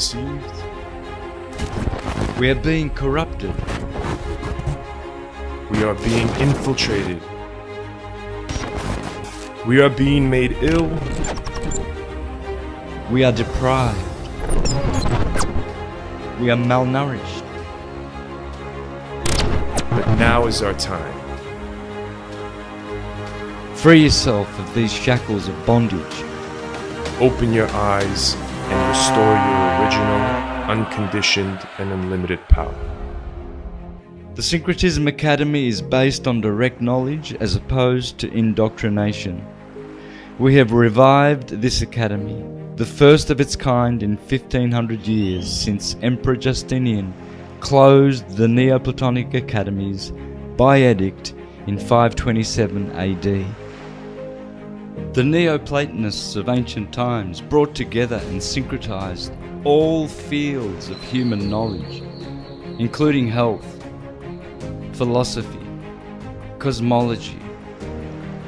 deceived. We are being corrupted. We are being infiltrated. We are being made ill. We are deprived. We are malnourished. But now is our time. Free yourself of these shackles of bondage. Open your eyes and restore your original, unconditioned, and unlimited power. The Syncretism Academy is based on direct knowledge as opposed to indoctrination. We have revived this academy, the first of its kind in 1500 years since Emperor Justinian closed the Neoplatonic academies by edict in 527 AD. The Neoplatonists of ancient times brought together and syncretized all fields of human knowledge, including health, philosophy, cosmology,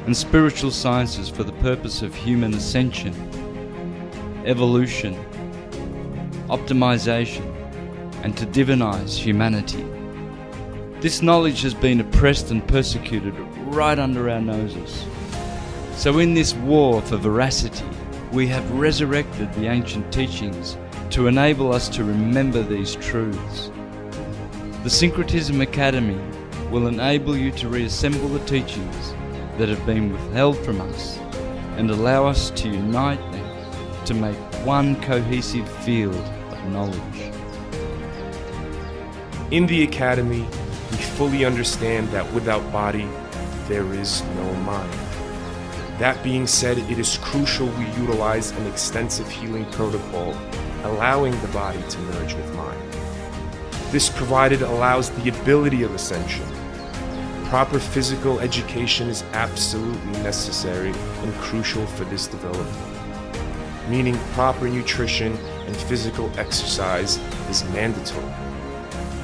and spiritual sciences for the purpose of human ascension, evolution, optimization, and to divinize humanity. This knowledge has been oppressed and persecuted right under our noses. So in this war for veracity, we have resurrected the ancient teachings to enable us to remember these truths. The Syncretism Academy will enable you to reassemble the teachings that have been withheld from us and allow us to unite them to make one cohesive field of knowledge. In the Academy, we fully understand that without body, there is no mind. That being said, it is crucial we utilize an extensive healing protocol, allowing the body to merge with mind. This provided allows the ability of ascension. Proper physical education is absolutely necessary and crucial for this development, meaning proper nutrition and physical exercise is mandatory.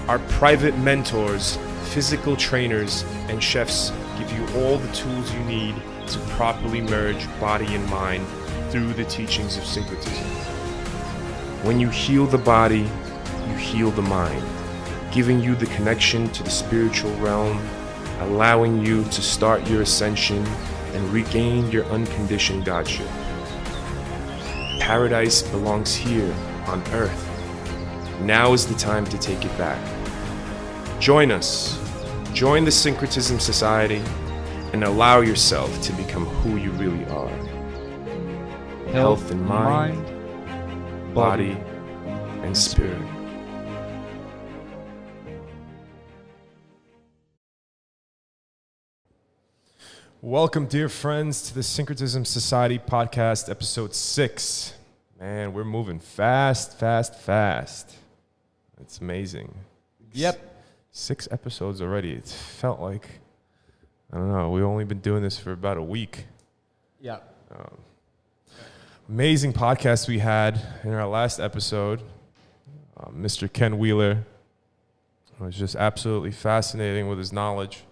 Our private mentors, physical trainers, and chefs give you all the tools you need to properly merge body and mind through the teachings of syncretism. When you heal the body, you heal the mind, giving you the connection to the spiritual realm, allowing you to start your ascension and regain your unconditioned godship. Paradise belongs here on earth. Now is the time to take it back. Join us. Join the Syncretism Society and allow yourself to become who you really are. Health in mind, body, and spirit. Welcome, dear friends, to the Syncretism Society podcast, episode 6. Man, we're moving fast. It's amazing. Yep. 6 episodes already. It felt like, I don't know, we've only been doing this for about a week. Yeah. Amazing podcast we had in our last episode. Mr. Ken Wheeler was just absolutely fascinating with his knowledge.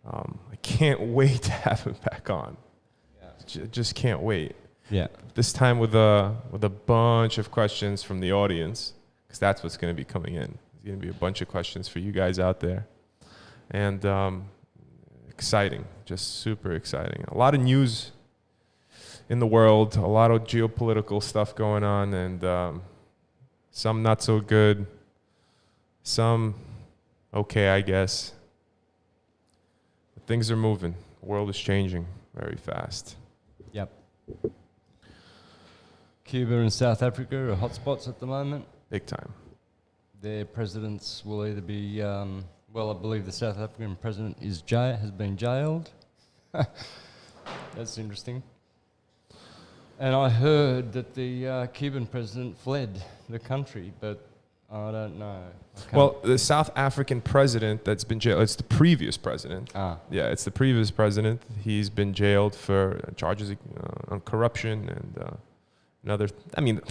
I can't wait to have him back on. Yeah. Just can't wait. Yeah. This time with a bunch of questions from the audience, because that's what's going to be coming in. There's going to be a bunch of questions for you guys out there. And exciting, just super exciting. A lot of news in the world, a lot of geopolitical stuff going on, and some not so good, some okay, I guess. But things are moving. The world is changing very fast. Yep. Cuba and South Africa are hotspots at the moment. Big time. Their presidents will either be, I believe the South African president has been jailed. That's interesting. And I heard that the Cuban president fled the country, but I don't know. Well, the South African president that's been jailed, it's the previous president. Yeah, it's the previous president. He's been jailed for charges on corruption and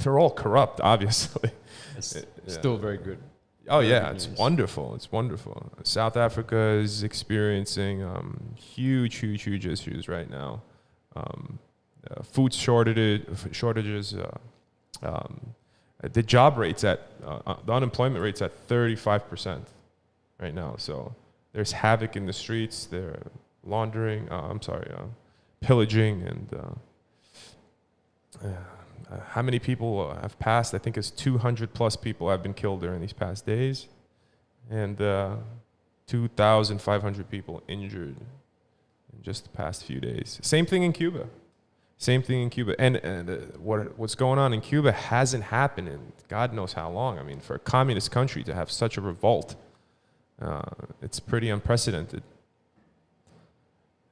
they're all corrupt, obviously. It's still very good. Oh, yeah, it's wonderful. It's wonderful. South Africa is experiencing huge issues right now. Food shortages, The job rate's the unemployment rate's at 35% right now. So there's havoc in the streets. They're pillaging, and how many people have passed? I think it's 200 plus people have been killed during these past days, and 2,500 people injured in just the past few days. Same thing in Cuba. And what's going on in Cuba hasn't happened in God knows how long. I mean, for a communist country to have such a revolt, it's pretty unprecedented.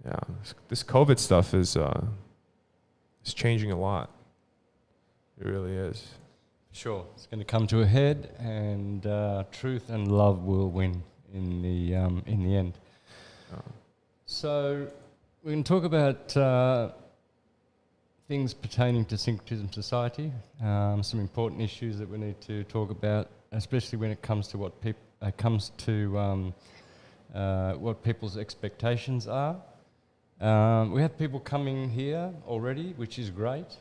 Yeah, this COVID stuff is changing a lot. It really is. Sure, it's going to come to a head, and truth and love will win in the end. So we can talk about things pertaining to Syncretism Society, some important issues that we need to talk about, especially when it comes to what people's expectations are. We have people coming here already, which is great,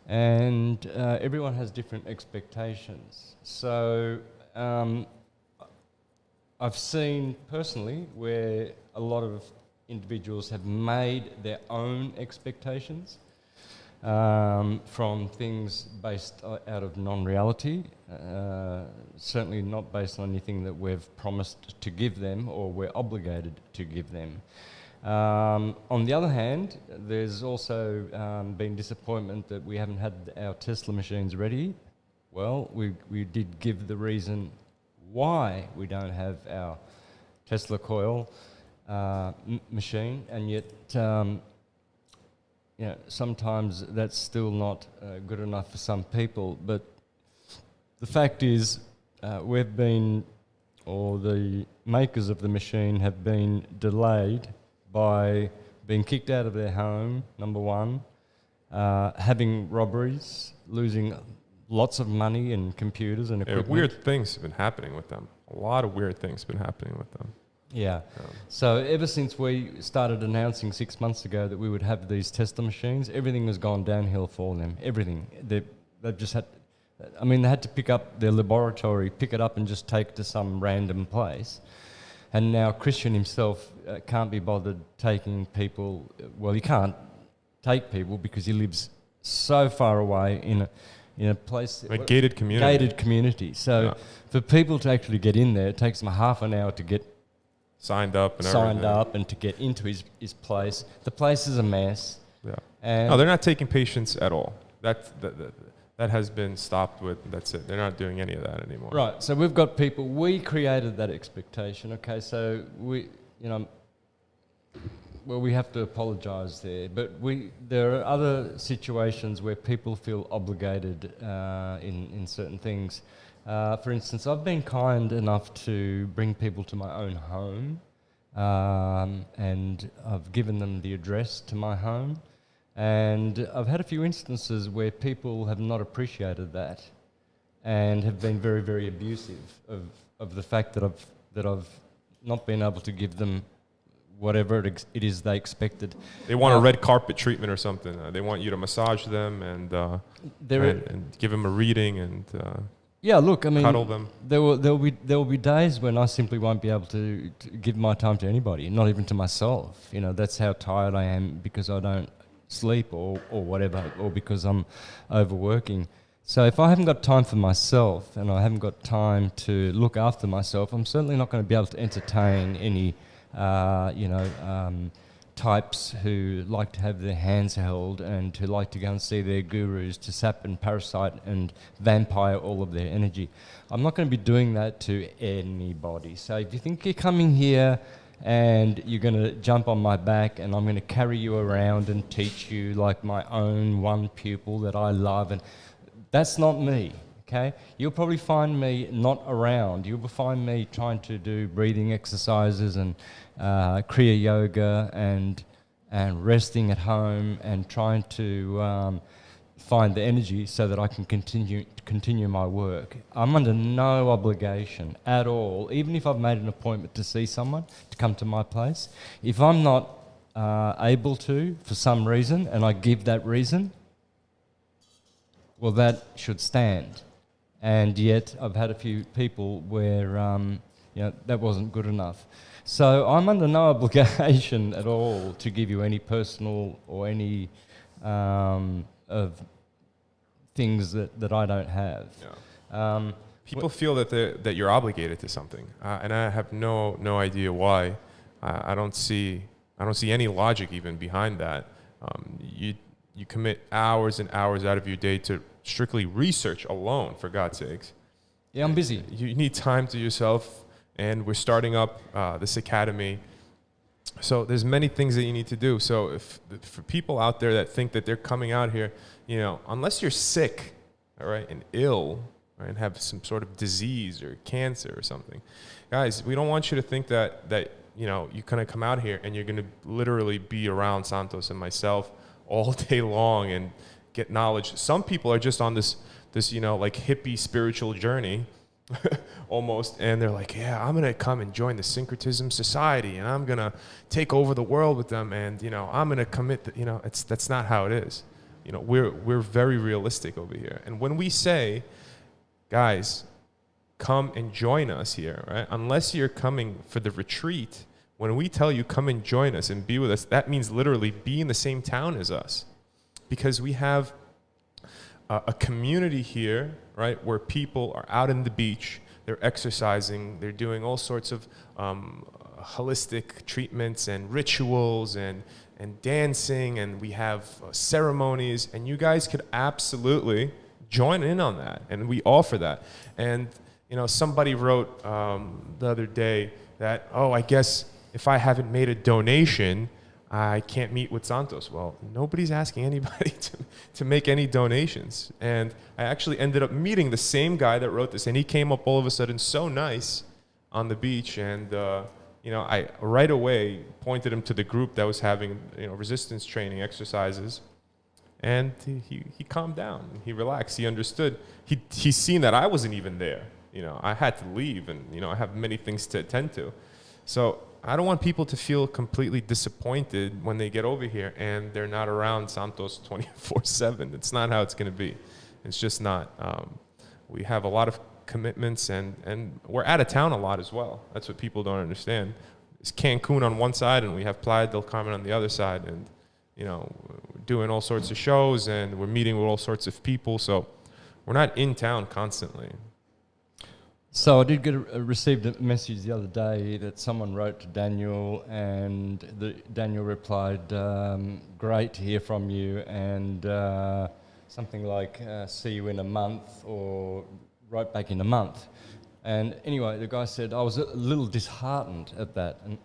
and everyone has different expectations. So I've seen personally where a lot of individuals have made their own expectations from things based out of non-reality, certainly not based on anything that we've promised to give them or we're obligated to give them. On the other hand, there's also been disappointment that we haven't had our Tesla machines ready. Well, we did give the reason why we don't have our Tesla coil machine, and yet sometimes that's still not good enough for some people. But the fact is, the makers of the machine have been delayed by being kicked out of their home, number one, having robberies, losing lots of money and computers and equipment. Weird things have been happening with them. A lot of weird things have been happening with them. Yeah. So ever since we started announcing 6 months ago that we would have these Tesla machines, everything has gone downhill for them. Everything. They've just had... they had to pick up their laboratory, pick it up and just take it to some random place. And now Christian himself can't be bothered taking people... Well, he can't take people because he lives so far away in a place... A gated community. Gated community. So for people to actually get in there, it takes them half an hour to get... Signed up and to get into his place. The place is a mess. Yeah. And no, they're not taking patients at all. That has been stopped with. That's it. They're not doing any of that anymore. Right. So we've got people. We created that expectation. Okay. So we have to apologise there. But there are other situations where people feel obligated in certain things. For instance, I've been kind enough to bring people to my own home, and I've given them the address to my home, and I've had a few instances where people have not appreciated that and have been very, very abusive of the fact that I've not been able to give them whatever it is they expected. They want a red carpet treatment or something. They want you to massage them and give them a reading and... Yeah, look, I mean, cuddle them. There will be days when I simply won't be able to give my time to anybody, not even to myself. That's how tired I am because I don't sleep or whatever, or because I'm overworking. So if I haven't got time for myself and I haven't got time to look after myself, I'm certainly not going to be able to entertain any, types who like to have their hands held and who like to go and see their gurus to sap and parasite and vampire all of their energy. I'm not going to be doing that to anybody. So if you think you're coming here and you're going to jump on my back and I'm going to carry you around and teach you like my own one pupil that I love, and that's not me. Okay, you'll probably find me not around. You'll find me trying to do breathing exercises and Kriya yoga and resting at home and trying to find the energy so that I can continue my work. I'm under no obligation at all, even if I've made an appointment to see someone to come to my place. If I'm not able to for some reason and I give that reason, well, that should stand. and yet I've had a few people where that wasn't good enough. So I'm under no obligation at all to give you any personal or any of things that I don't have. Yeah. People feel that you're obligated to something, and I have no idea why. I don't see any logic even behind that. You commit hours and hours out of your day to strictly research alone, for God's sakes. Yeah, I'm busy. You need time to yourself, and we're starting up this academy. So there's many things that you need to do. So for people out there that think that they're coming out here, unless you're sick, all right, and ill, right, and have some sort of disease or cancer or something, guys, we don't want you to think that you're gonna come out here and you're gonna literally be around Santos and myself all day long and get knowledge. Some people are just on this like hippie spiritual journey almost, and they're like, yeah, I'm gonna come and join the Syncretism Society and I'm gonna take over the world with them, and I'm gonna commit. That's not how it is. We're very realistic over here, and when we say, guys, come and join us here, right? Unless you're coming for the retreat, when we tell you come and join us and be with us, that means literally be in the same town as us, because we have a community here, right, where people are out in the beach, they're exercising, they're doing all sorts of holistic treatments and rituals and dancing, and we have ceremonies, and you guys could absolutely join in on that, and we offer that. And somebody wrote the other day that, I guess if I haven't made a donation, I can't meet with Santos. Well, nobody's asking anybody to make any donations. And I actually ended up meeting the same guy that wrote this, and he came up all of a sudden so nice on the beach, and I right away pointed him to the group that was having resistance training exercises, and he calmed down, he relaxed, he understood. He's seen that I wasn't even there. I had to leave, and I have many things to attend to. So I don't want people to feel completely disappointed when they get over here and they're not around Santos 24/7. It's not how it's going to be. It's just not. We have a lot of commitments, and we're out of town a lot as well. That's what people don't understand. It's Cancun on one side, and we have Playa del Carmen on the other side, and we're doing all sorts of shows, and we're meeting with all sorts of people. So we're not in town constantly. So I did received a message the other day that someone wrote to Daniel, and Daniel replied, great to hear from you, and something like, see you in a month, or write back in a month. And anyway, the guy said, I was a little disheartened at that. And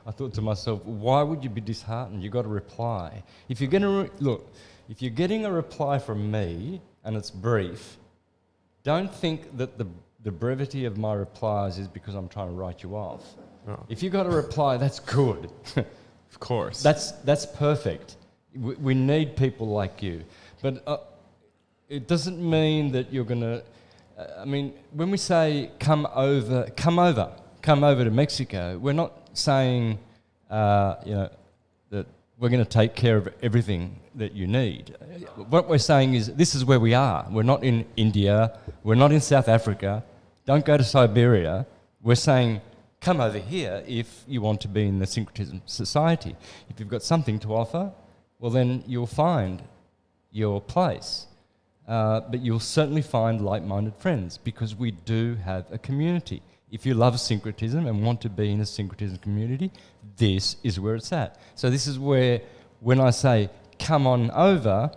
I thought to myself, why would you be disheartened? You've got to reply. If you're going to if you're getting a reply from me and it's brief, don't think that the brevity of my replies is because I'm trying to write you off. Oh. If you got a reply, that's good. Of course. That's perfect. We need people like you. But it doesn't mean that you're going to... when we say come over to Mexico, we're not saying, that we're going to take care of everything that you need. What we're saying is this is where we are. We're not in India. We're not in South Africa. Don't go to Siberia. We're saying come over here if you want to be in the Syncretism Society. If you've got something to offer, well, then you'll find your place. But you'll certainly find like-minded friends, because we do have a community. If you love syncretism and want to be in a syncretism community, this is where it's at. So this is where, when I say come on over,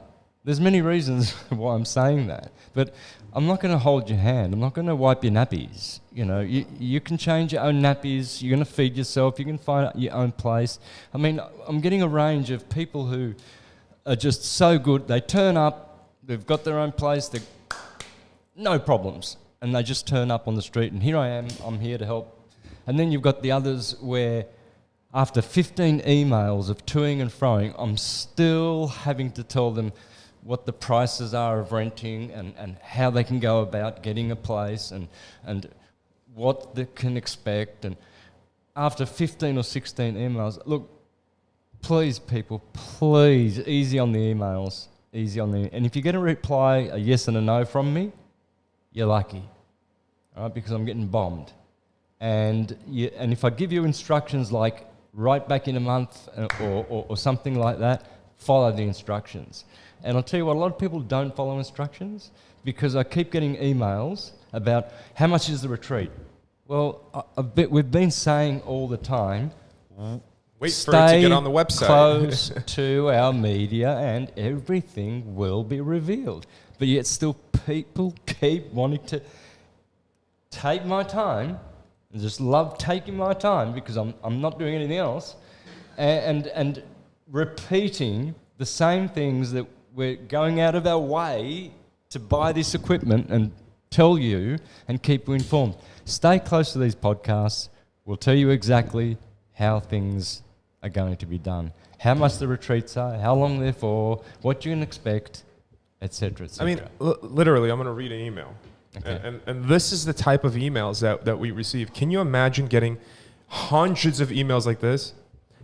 there's many reasons why I'm saying that. But I'm not going to hold your hand. I'm not going to wipe your nappies. You can change your own nappies. You're going to feed yourself. You can find your own place. I'm getting a range of people who are just so good. They turn up, they've got their own place, they're no problems, and they just turn up on the street, and here I am, I'm here to help. And then you've got the others where after 15 emails of toing and froing, I'm still having to tell them what the prices are of renting, and how they can go about getting a place, and what they can expect. And after 15 or 16 emails, look, please people, please, easy on the emails. And if you get a reply, a yes and a no from me, you're lucky, all right, because I'm getting bombed. And if I give you instructions like right back in a month or something like that, follow the instructions. And I'll tell you what, a lot of people don't follow instructions because I keep getting emails about how much is the retreat. Well, we've been saying all the time, Wait for it to get on the website. Stay close to our media and everything will be revealed. But yet still people keep wanting to take my time. I just love taking my time because I'm not doing anything else, and repeating the same things that we're going out of our way to buy this equipment and tell you and keep you informed. Stay close to these podcasts. We'll tell you exactly how things are going to be done, how much the retreats are, how long they're for, what you can expect, etc. I mean, literally, I'm going to read an email. Okay. And this is the type of emails that we receive. Can you imagine getting hundreds of emails like this?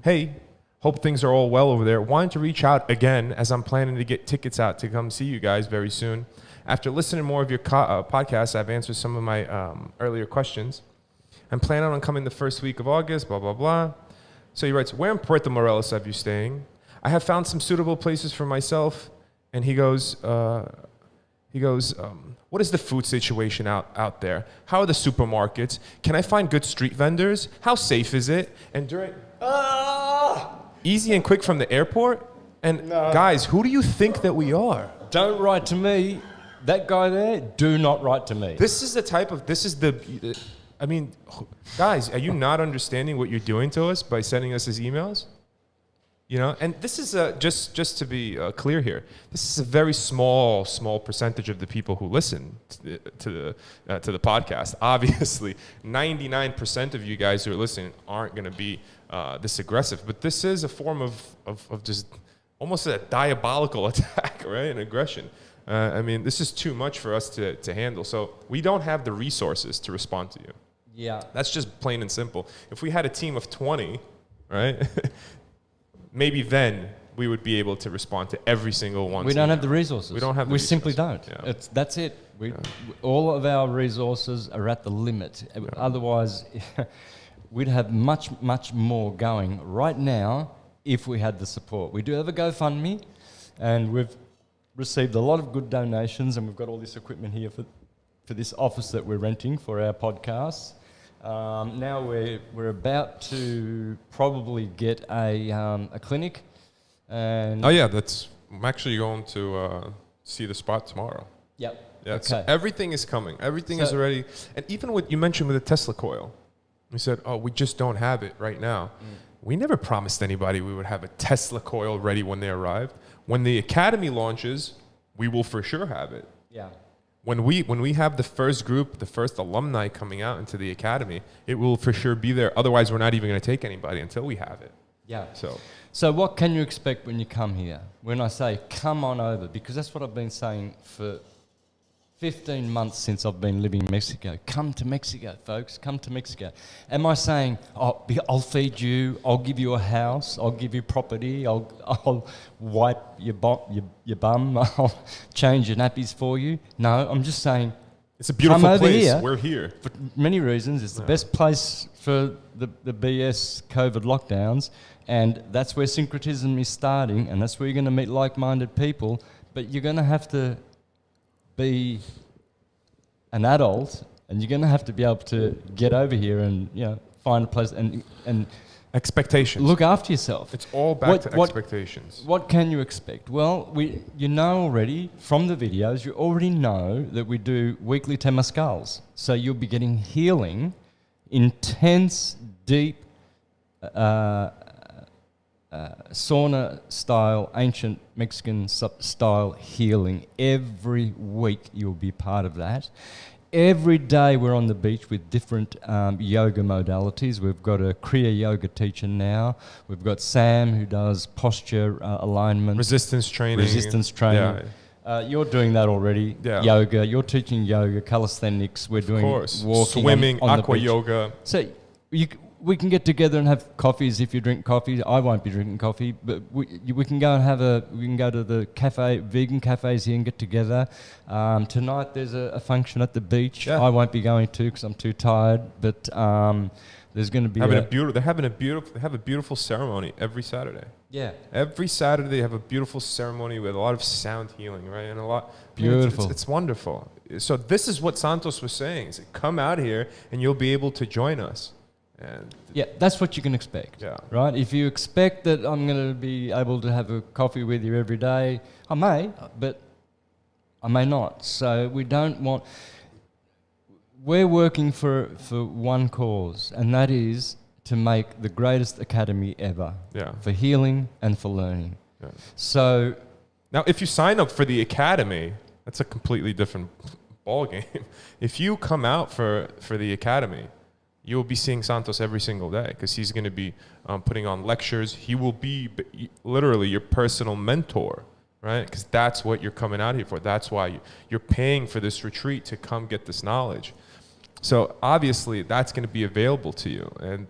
Hey, hope things are all well over there. Wanted to reach out again as I'm planning to get tickets out to come see you guys very soon. After listening to more of your podcasts, I've answered some of my earlier questions. I'm planning on coming the first week of August, blah, blah, blah. So he writes, where in Puerto Morelos are you staying? I have found some suitable places for myself. And he goes, what is the food situation out there? How are the supermarkets? Can I find good street vendors? How safe is it? And during easy and quick from the airport? And guys, who do you think that we are? Don't write to me. That guy there, do not write to me. I mean, guys, are you not understanding what you're doing to us by sending us these emails? You know, and this is just to be clear here. This is a very small percentage of the people who listen to the podcast. Obviously, 99% of you guys who are listening aren't going to be this aggressive. But this is a form of just almost a diabolical attack, right? An aggression. I mean, this is too much for us to handle. So we don't have the resources to respond to you. Yeah, that's just plain and simple. If we had a team of 20, right? Maybe then we would be able to respond to every single one. We don't have the resources. We don't have the resources. Simply don't. Yeah. That's it. All of our resources are at the limit. Yeah. Otherwise, we'd have much more going right now if we had the support. We do have a GoFundMe, and we've received a lot of good donations, and we've got all this equipment here for this office that we're renting for our podcasts. Now we're about to probably get a clinic. And I'm actually going to see the spot tomorrow. Yep. Yeah. Okay. So everything is coming. Everything is already. And even what you mentioned with the Tesla coil, we said, we just don't have it right now. We never promised anybody we would have a Tesla coil ready when they arrived. When the Academy launches, we will for sure have it. Yeah. When we have the first group, the first alumni coming out into the Academy, it will for sure be there. Otherwise, we're not even going to take anybody until we have it. Yeah. So what can you expect when you come here? When I say come on over, because that's what I've been saying for 15 months since I've been living in Mexico. Come to Mexico, folks. Come to Mexico. Am I saying, I'll feed you, I'll give you a house, I'll give you property, I'll wipe your bum, I'll change your nappies for you? No, I'm just saying, it's a beautiful place. Here. We're here. For many reasons. It's the best place for the BS COVID lockdowns, and that's where Syncretism is starting, and that's where you're going to meet like-minded people, but you're going to have to be an adult, and you're going to have to be able to get over here and find a place and expectations. Look after yourself. It's all back to expectations. What can you expect? Well, you know already from the videos. You already know that we do weekly temazcals, so you'll be getting healing, intense, deep. Sauna-style, ancient Mexican-style healing. Every week you'll be part of that. Every day we're on the beach with different yoga modalities. We've got a Kriya yoga teacher now. We've got Sam who does posture alignment. Resistance training. Yeah. You're doing that already. Yeah. Yoga. You're teaching yoga, calisthenics. We're doing walking, swimming, on aqua the beach. yoga. So we can get together and have coffees if you drink coffee. I won't be drinking coffee, but we can go and we can go to the vegan cafes here and get together. Tonight there's a function at the beach. Yeah. I won't be going to because I'm too tired, but there's going to be They have a beautiful ceremony every Saturday. yeah. Every Saturday they have a beautiful ceremony with a lot of sound healing, right? And a lot Beautiful. It's wonderful. So this is what Santos was saying. Is come out here and you'll be able to join us. And Yeah, that's what you can expect, Yeah. right? If you expect that I'm going to be able to have a coffee with you every day, I may, but I may not. So we don't want... We're working for one cause, and that is to make the greatest academy ever yeah. for healing and for learning. Yeah. So, Now, if you sign up for the academy, that's a completely different ball game. If you come out for the academy, you will be seeing Santos every single day because he's going to be putting on lectures. He will be literally your personal mentor, right? Because that's what you're coming out here for. That's why you're paying for this retreat to come get this knowledge. So obviously that's going to be available to you. And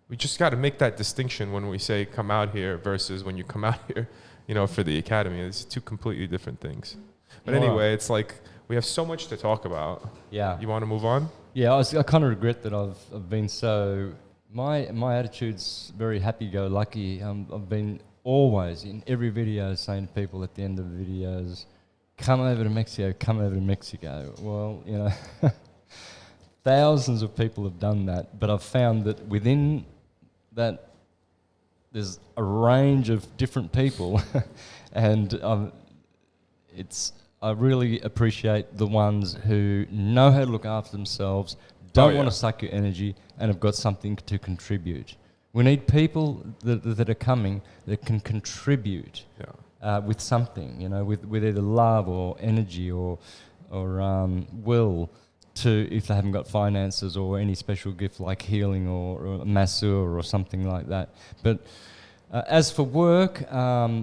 we just got to make that distinction when we say come out here versus when you come out here, for the academy. It's two completely different things. But Wow. anyway, it's like we have so much to talk about. yeah. You want to move on? Yeah, I kind of regret that I've been so... My attitude's very happy-go-lucky. I've been always, in every video, saying to people at the end of the videos, come over to Mexico, come over to Mexico. Well, thousands of people have done that, but I've found that within that there's a range of different people, and I really appreciate the ones who know how to look after themselves, don't want to suck your energy, and have got something to contribute. We need people that are coming that can contribute with something, with either love or energy or will to, if they haven't got finances or any special gift like healing or a masseur or something like that. But as for work,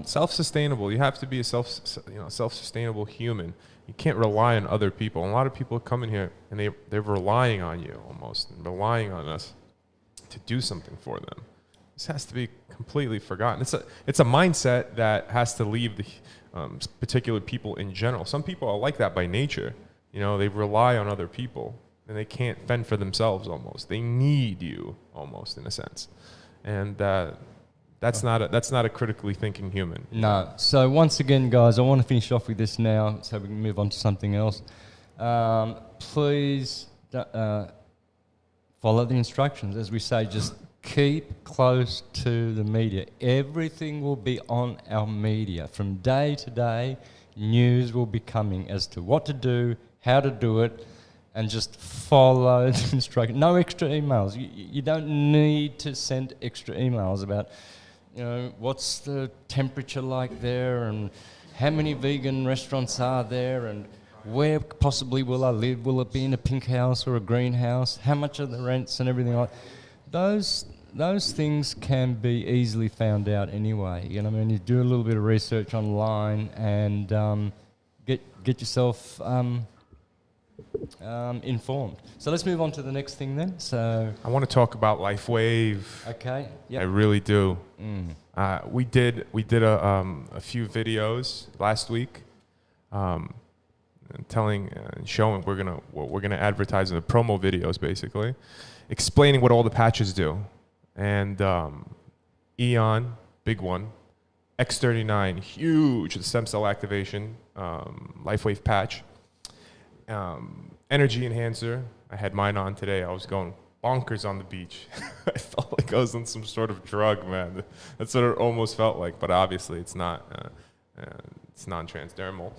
Self-sustainable. You have to be a self-sustainable human. You can't rely on other people. And a lot of people come in here and they're relying on you almost, and relying on us to do something for them. This has to be completely forgotten. It's a mindset that has to leave the particular people in general. Some people are like that by nature. They rely on other people and they can't fend for themselves almost. They need you almost in a sense. And that's not a critically thinking human. no. So once again, guys, I want to finish off with this now so we can move on to something else. Please follow the instructions. As we say, just keep close to the media. Everything will be on our media. From day to day, news will be coming as to what to do, how to do it, and just follow the instructions. No extra emails. You don't need to send extra emails about, what's the temperature like there and how many vegan restaurants are there and where possibly will I live? Will it be in a pink house or a green house? How much are the rents and everything like that? Those things can be easily found out anyway. You do a little bit of research online and get yourself informed. So let's move on to the next thing then. So I want to talk about LifeWave. okay, yeah, I really do. We did a few videos last week, telling and showing we're gonna advertise in the promo videos, basically explaining what all the patches do. And Eon, big one. X39, huge, the stem cell activation, LifeWave patch. Energy enhancer, I had mine on today. I was going bonkers on the beach. I felt like I was on some sort of drug, man. That's what it almost felt like, but obviously it's not. It's non-transdermal.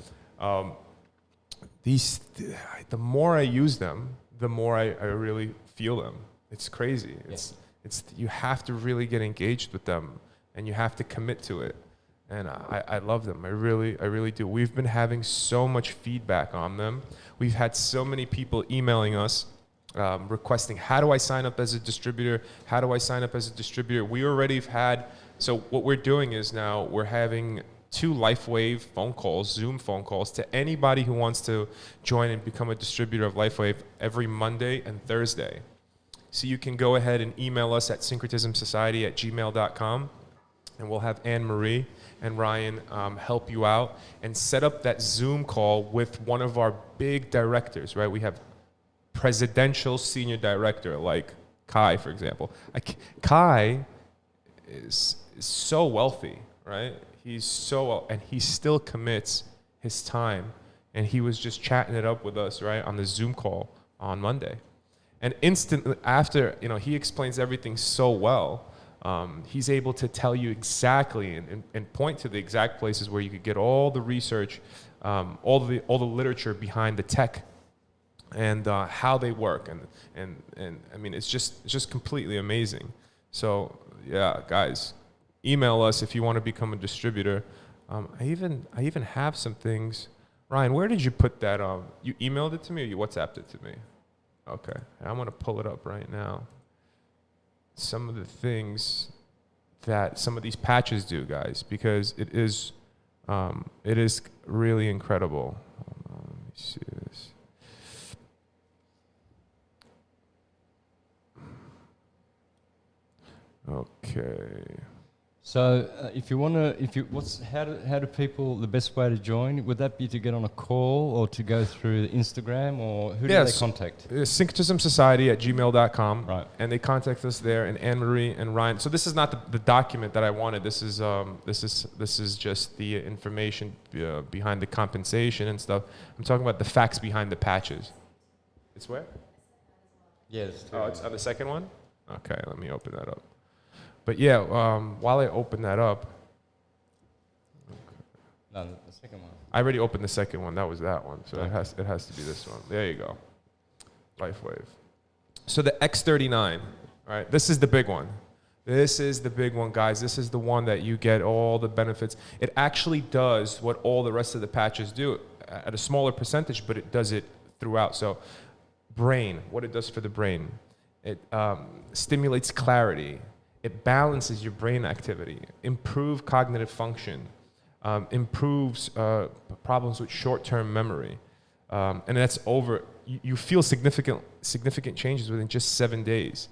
The more I use them, the more I really feel them. It's crazy. It's you have to really get engaged with them, and you have to commit to it. And I love them. I really do. We've been having so much feedback on them. We've had so many people emailing us, requesting, how do I sign up as a distributor? How do I sign up as a distributor? We already have had, so what we're doing is now we're having 2 LifeWave phone calls, Zoom phone calls, to anybody who wants to join and become a distributor of LifeWave every Monday and Thursday. So you can go ahead and email us at syncretismsociety@gmail.com, and we'll have Anne-Marie and Ryan help you out and set up that Zoom call with one of our big directors, right? We have presidential senior director like Kai, for example. Kai is so wealthy, right? He's so, and he still commits his time, and he was just chatting it up with us, right, on the Zoom call on Monday. And instantly after, he explains everything so well. He's able to tell you exactly and point to the exact places where you could get all the research, all the literature behind the tech, and how they work, and I mean it's just completely amazing. So yeah, guys, email us if you want to become a distributor. I even have some things. Ryan, where did you put that? You emailed it to me or you WhatsApped it to me? Okay, I'm gonna pull it up right now. Some of the things that some of these patches do, guys, because it is really incredible. Hold on, let me see this. Okay. So if you want to, how do people, the best way to join, would that be to get on a call or to go through Instagram, or who do they contact? Syncretismsociety@gmail.com. Right. And they contact us there, and Anne-Marie and Ryan. So this is not the document that I wanted. This is just the information behind the compensation and stuff. I'm talking about the facts behind the patches. It's where? Yes. Oh, it's on the second one? Okay, let me open that up. But yeah, while I open that up, No, the second one. I already opened the second one. That was that one. So Okay. it has to be this one. There you go. LifeWave. So the X39, all right, this is the big one. This is the big one, guys. This is the one that you get all the benefits. It actually does what all the rest of the patches do at a smaller percentage, but it does it throughout. So brain, what it does for the brain. It stimulates clarity. It balances your brain activity, improves cognitive function, improves problems with short-term memory, and that's over. You feel significant changes within just 7 days.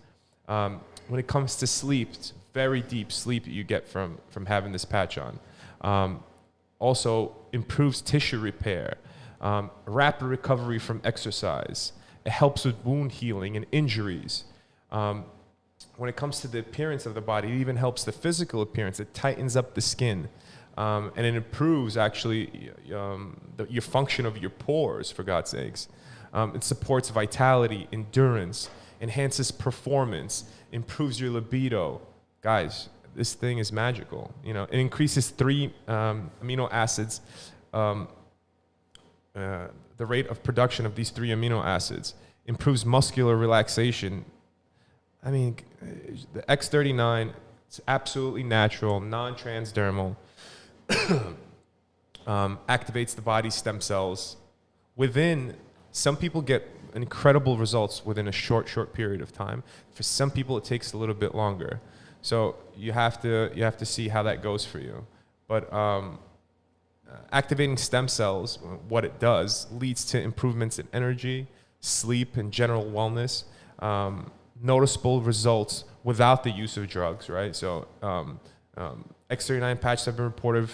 When it comes to sleep, it's very deep sleep that you get from having this patch on. Also improves tissue repair, rapid recovery from exercise. It helps with wound healing and injuries. When it comes to the appearance of the body, it even helps the physical appearance. It tightens up the skin, and it improves actually your function of your pores, for God's sakes. It supports vitality, endurance, enhances performance, improves your libido. Guys, this thing is magical. It increases 3 amino acids, the rate of production of these 3 amino acids, improves muscular relaxation. I mean, the X39, it's absolutely natural, non-transdermal, activates the body's stem cells. Some people get incredible results within a short period of time. For some people, it takes a little bit longer. So you have to see how that goes for you. But activating stem cells, what it does, leads to improvements in energy, sleep, and general wellness. Noticeable results without the use of drugs, right? So X39 patches have been reported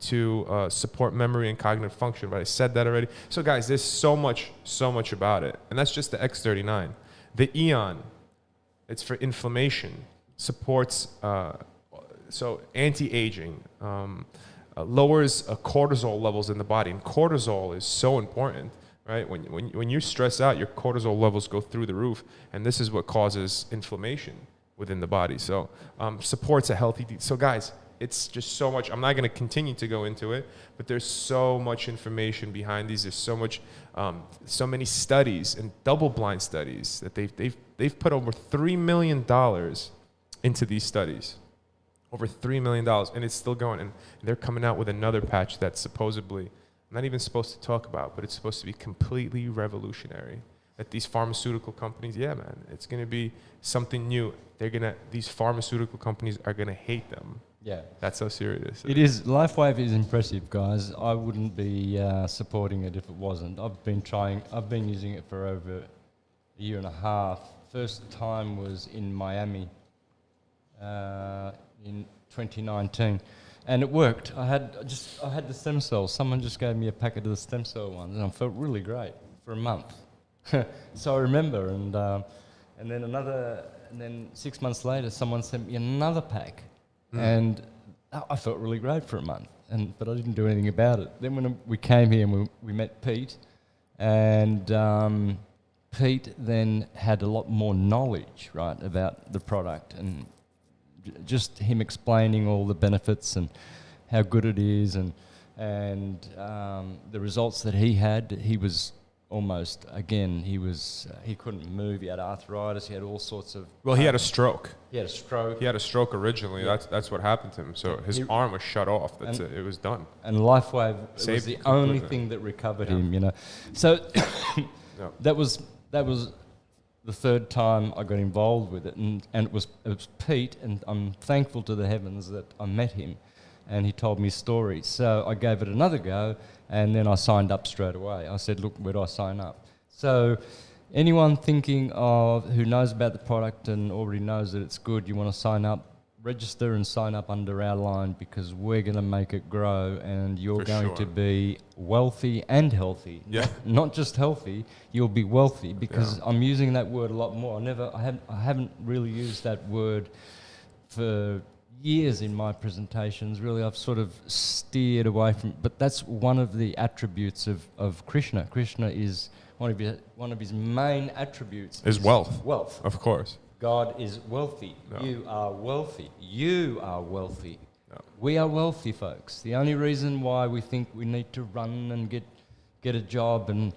to support memory and cognitive function, but I said that already. So guys, there's so much about it. And that's just the X39. The Eon, it's for inflammation, supports, so anti-aging, lowers cortisol levels in the body. And cortisol is so important. Right? When you're stressed out, your cortisol levels go through the roof, and this is what causes inflammation within the body. So supports a healthy. So guys, it's just so much. I'm not going to continue to go into it, but there's so much information behind these. There's so many studies and double-blind studies that they've put over $3 million into these studies. Over $3 million, and it's still going. And they're coming out with another patch that's supposedly, I'm not even supposed to talk about, but it's supposed to be completely revolutionary. That these pharmaceutical companies, yeah, man, it's going to be something new. These pharmaceutical companies are going to hate them. Yeah. That's how serious it is. LifeWave is impressive, guys. I wouldn't be supporting it if it wasn't. I've been using it for over a year and a half first time was in Miami in 2019, and it worked. I had the stem cells. Someone just gave me a packet of the stem cell ones, and I felt really great for a month. So I remember, and then 6 months later, someone sent me another pack, and I felt really great for a month. But I didn't do anything about it. Then when we came here and we met Pete, and Pete then had a lot more knowledge, right, about the product, and just him explaining all the benefits and how good it is, and the results that he had. He was almost, again, he couldn't move. He had arthritis. He had all sorts of. Well, he had a stroke. He had a stroke. He had a stroke originally. Yeah. That's what happened to him. So his arm was shut off. That's it. It was done. And LifeWave was Saved the him only completely. thing that recovered him, you know. So Yeah. that was the third time I got involved with it, and it was Pete, and I'm thankful to the heavens that I met him, and he told me stories. So I gave it another go, and then I signed up straight away. I said, look, where do I sign up? So anyone thinking of, who knows about the product and already knows that it's good, you want to sign up, register and sign up under our line, because we're going to make it grow, and you're For going sure. to be wealthy and healthy. Yeah. Not just healthy, you'll be wealthy, because I'm using that word a lot more. I haven't really used that word for years in my presentations. Really, I've sort of steered away from, but that's one of the attributes of Krishna. Krishna is one of his main attributes Is wealth. Wealth. Of course. God is wealthy. No. You are wealthy. You are wealthy. No. We are wealthy, folks. The only reason why we think we need to run and get a job and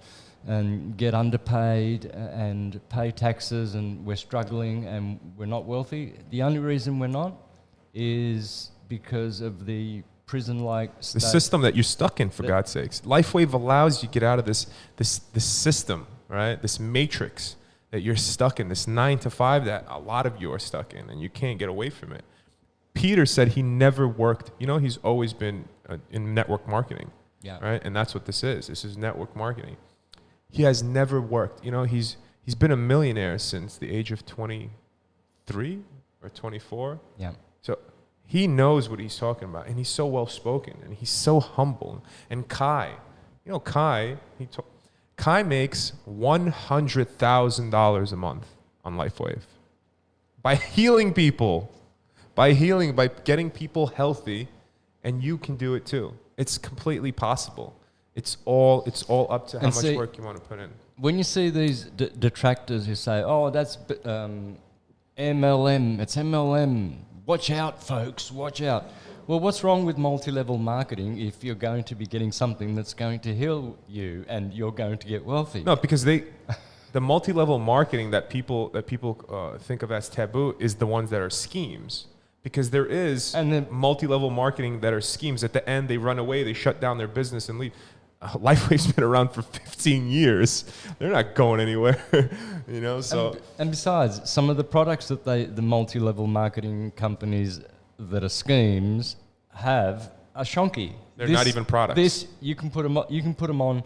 get underpaid and pay taxes, and we're struggling and we're not wealthy, the only reason we're not is because of the prison-like The state. system that you're stuck in, for God's sakes. LifeWave allows you to get out of this system, right? This matrix that you're stuck in, this 9 to 5 that a lot of you are stuck in, and you can't get away from it. Peter said he never worked. You know, he's always been in network marketing, Yeah. right? And that's what this is. This is network marketing. He has never worked. You know, he's been a millionaire since the age of 23 or 24. Yeah. So he knows what he's talking about, and he's so well spoken, and he's so humble. And Kai, you know, Kai makes $100,000 a month on LifeWave by healing people, by getting people healthy, and you can do it too. It's completely possible. It's all up to how And much see, work you want to put in. When you see these detractors who say, "Oh, that's MLM, it's MLM. Watch out, folks, watch out." Well, what's wrong with multi-level marketing if you're going to be getting something that's going to heal you and you're going to get wealthy? No, because the multi-level marketing that people think of as taboo is the ones that are schemes. Because there is And then- multi-level marketing that are schemes. At the end, they run away, they shut down their business and leave. LifeWave's been around for 15 years. They're not going anywhere, you know. So And besides, some of the products that the multi-level marketing companies that are schemes have are shonky. They're not even products. This you can put them on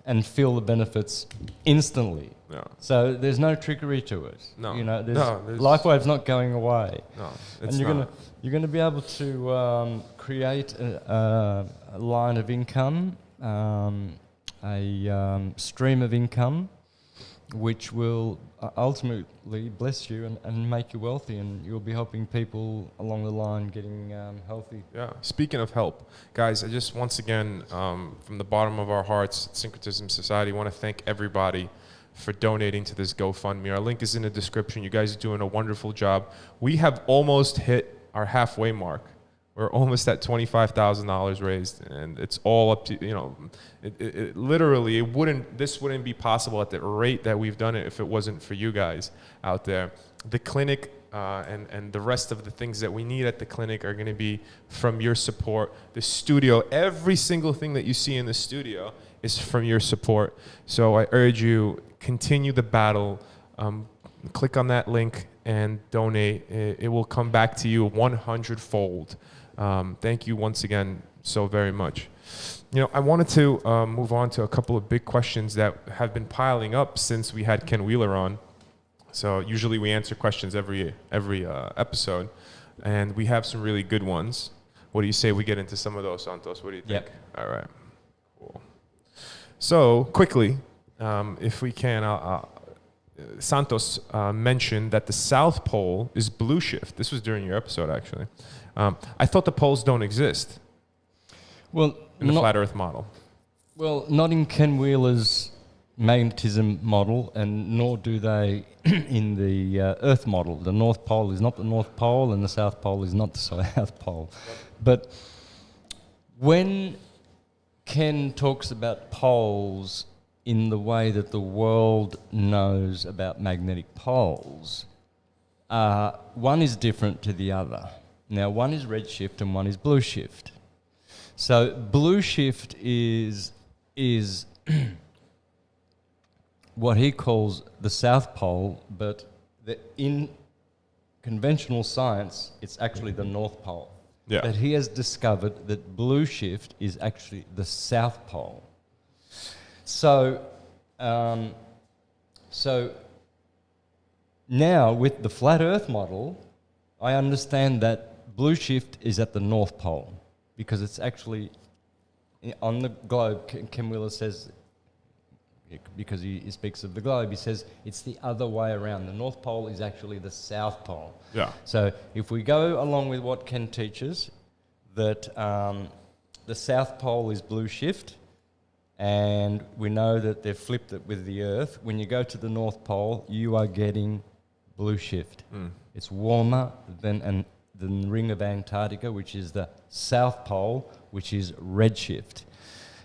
and feel the benefits instantly. no, So there's no trickery to it. No. You know, there's- LifeWave's not going away. no, And it's you're not. gonna be able to create a line of income, a stream of income, which will ultimately bless you and make you wealthy, and you'll be helping people along the line getting healthy. Yeah. Speaking of help, guys, I just once again, from the bottom of our hearts, Syncretism Society, want to thank everybody for donating to this GoFundMe. Our link is in the description. You guys are doing a wonderful job. We have almost hit our halfway mark. We're almost at $25,000 raised, and it's all up to, you know, it literally, this wouldn't be possible at the rate that we've done it if it wasn't for you guys out there. The clinic and the rest of the things that we need at the clinic are going to be from your support. The studio, every single thing that you see in the studio is from your support. So I urge you, continue the battle. Click on that link and donate. It will come back to you 100-fold. Thank you once again so very much. You know, I wanted to move on to a couple of big questions that have been piling up since we had Ken Wheeler on. So usually we answer questions every episode, and we have some really good ones. What do you say we get into some of those, Santos? What do you think? Yep. All right. Cool. So quickly, if we can, Santos mentioned that the South Pole is blue shift. This was during your episode, actually. I thought the poles don't exist Well, in the flat Earth model. Well, not in Ken Wheeler's magnetism model, and nor do they in the Earth model. The North Pole is not the North Pole, and the South Pole is not the South Pole. But when Ken talks about poles in the way that the world knows about magnetic poles, one is different to the other. Now, one is redshift and one is blue shift. So blue shift is what he calls the South Pole, but in conventional science, it's actually the North Pole. Yeah. But he has discovered that blue shift is actually the South Pole. So now with the flat Earth model, I understand that blue shift is at the North Pole because it's actually on the globe. Ken Wheeler says, because he speaks of the globe, he says it's the other way around. The North Pole is actually the South Pole. Yeah. So if we go along with what Ken teaches, that the South Pole is blue shift, and we know that they've flipped it with the Earth. When you go to the North Pole, you are getting blue shift. It's warmer than the ring of Antarctica, which is the South Pole, which is redshift.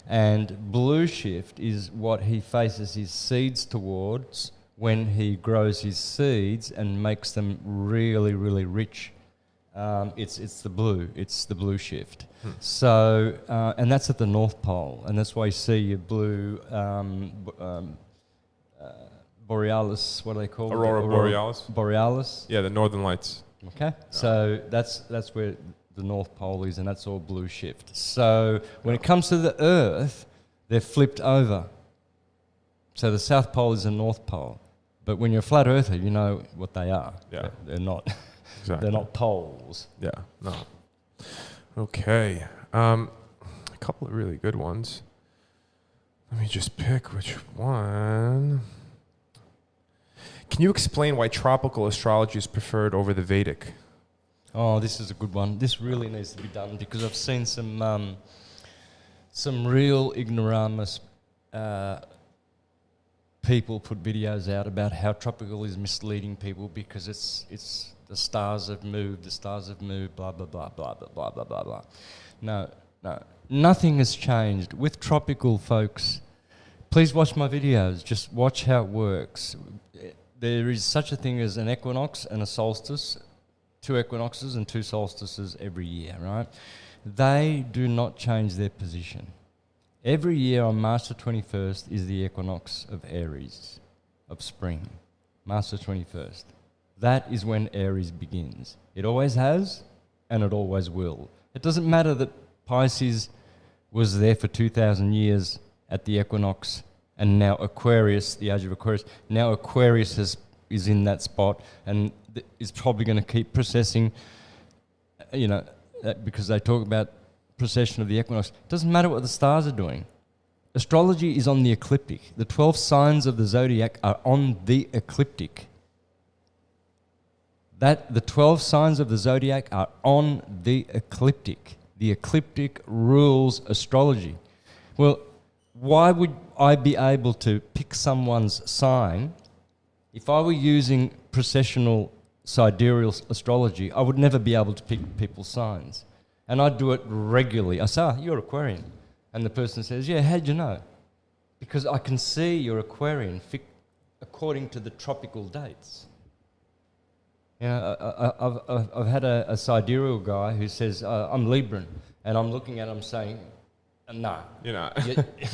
And blue shift is what he faces his seeds towards when he grows his seeds and makes them really, really rich. It's the blue shift. So, and that's at the North Pole, and that's why you see your blue borealis. What do they call Aurora it? borealis. Borealis. Yeah, the northern lights. Okay, so that's where the North Pole is, and that's all blue shift. So when it comes to the Earth, they're flipped over. So the South Pole is the North Pole, but when you're a flat Earther, you know what they are. Yeah. They're not. Exactly. They're not poles. Yeah, no. Okay. A couple of really good ones. Let me just pick which one. Can you explain why tropical astrology is preferred over the Vedic? Oh, this is a good one. This really needs to be done because I've seen some real ignoramus people put videos out about how tropical is misleading people because it's the stars have moved, blah, blah, blah, blah, blah, blah, blah, blah, blah. No. Nothing has changed. With tropical, folks, please watch my videos. Just watch how it works. There is such a thing as an equinox and a solstice, 2 equinoxes and 2 solstices every year, right? They do not change their position. Every year on March the 21st is the equinox of Aries, of spring. March the 21st. That is when Aries begins. It always has, and it always will. It doesn't matter that Pisces was there for 2,000 years at the equinox, and now Aquarius, the age of Aquarius, now Aquarius is in that spot and is probably going to keep processing, because they talk about precession of the equinox. It doesn't matter what the stars are doing. Astrology is on the ecliptic. The 12 signs of the zodiac are on the ecliptic. The 12 signs of the zodiac are on the ecliptic. The ecliptic rules astrology. Well, why would I be able to pick someone's sign if I were using precessional sidereal astrology? I would never be able to pick people's signs. And I do it regularly. I say, you're Aquarian. And the person says, yeah, how'd you know? Because I can see you're Aquarian according to the tropical dates. I've had a sidereal guy who says, I'm Libran. And I'm looking at him saying, no. You're not.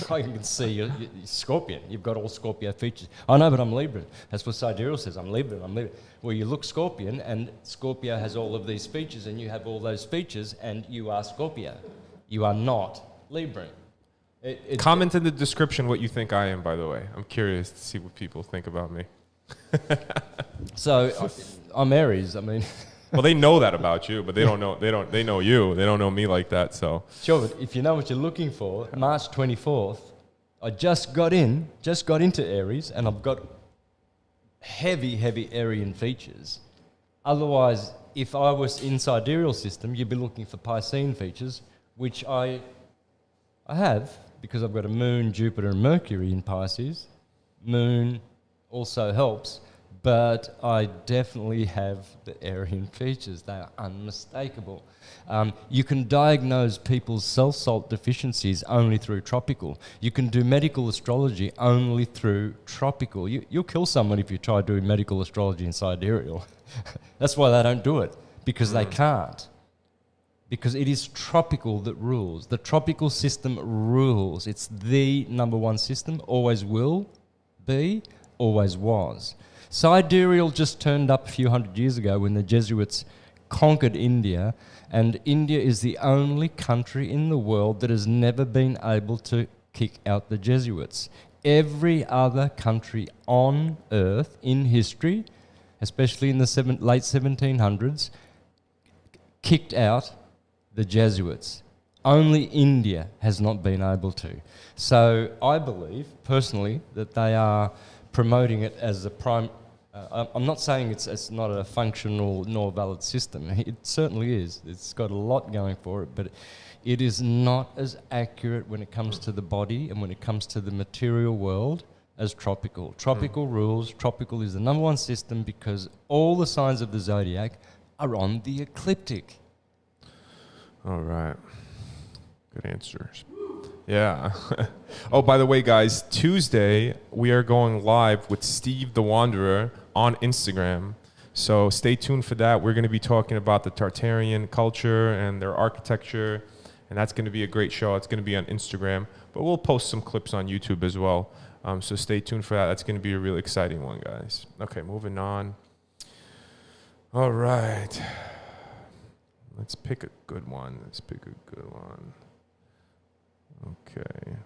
I can see you're Scorpion. You've got all Scorpio features. I know, but I'm Libran. That's what sidereal says. I'm Libran. Well, you look Scorpion, and Scorpio has all of these features, and you have all those features, and you are Scorpio. You are not Libran. Comment in the description what you think I am, by the way. I'm curious to see what people think about me. So I'm Aries. I mean, Well, they know that about you, but they don't know. They know you. They don't know me like that. So sure. But if you know what you're looking for, March 24th, I just got into Aries, and I've got heavy Arian features. Otherwise, if I was in sidereal system, you'd be looking for Piscean features, which I have because I've got a Moon, Jupiter, and Mercury in Pisces. Moon also helps. But I definitely have the Aryan features. They are unmistakable. You can diagnose people's cell salt deficiencies only through tropical. You can do medical astrology only through tropical. You'll kill someone if you try doing medical astrology in sidereal. That's why they don't do it, because they can't. Because it is tropical that rules. The tropical system rules. It's the number one system, always will be, always was. Sidereal just turned up a few hundred years ago when the Jesuits conquered India, and India is the only country in the world that has never been able to kick out the Jesuits. Every other country on earth in history, especially in the late 1700s, kicked out the Jesuits. Only India has not been able to. So I believe, personally, that they are promoting it as a prime. I'm not saying it's not a functional nor valid system. It certainly is. It's got a lot going for it, but it is not as accurate when it comes to the body and when it comes to the material world as tropical. Tropical rules. Tropical is the number one system because all the signs of the zodiac are on the ecliptic. all right, good answers. Yeah. Oh, by the way, guys, Tuesday we are going live with Steve the Wanderer on Instagram. So stay tuned for that. We're going to be talking about the Tartarian culture and their architecture, and that's going to be a great show. It's going to be on Instagram, but we'll post some clips on YouTube as well. So stay tuned for that. That's going to be a really exciting one, guys. Okay, moving on. All right. Let's pick a good one. Okay.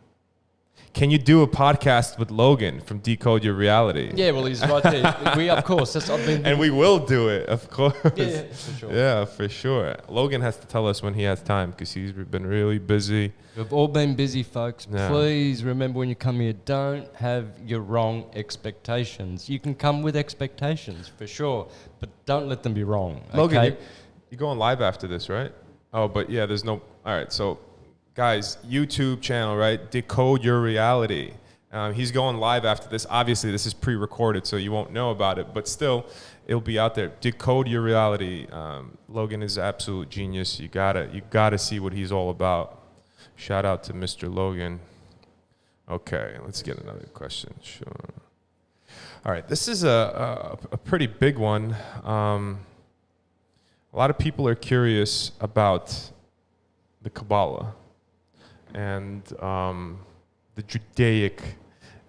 Can you do a podcast with Logan from Decode Your Reality? Yeah, well, he's right there. We, of course, And we will do it, of course. Yeah, for sure. Yeah, for sure. Logan has to tell us when he has time because he's been really busy. We've all been busy, folks. Yeah. Please remember when you come here, don't have your wrong expectations. You can come with expectations, for sure, but don't let them be wrong. Logan, okay? you're going live after this, right? Oh, but yeah, there's no... All right, so... Guys, YouTube channel, right? Decode Your Reality. He's going live after this. Obviously, this is pre-recorded, so you won't know about it. But still, it'll be out there. Decode Your Reality. Logan is an absolute genius. You gotta see what he's all about. Shout out to Mr. Logan. Okay, let's get another question. Sure. All right, this is a pretty big one. A lot of people are curious about the Kabbalah and the Judaic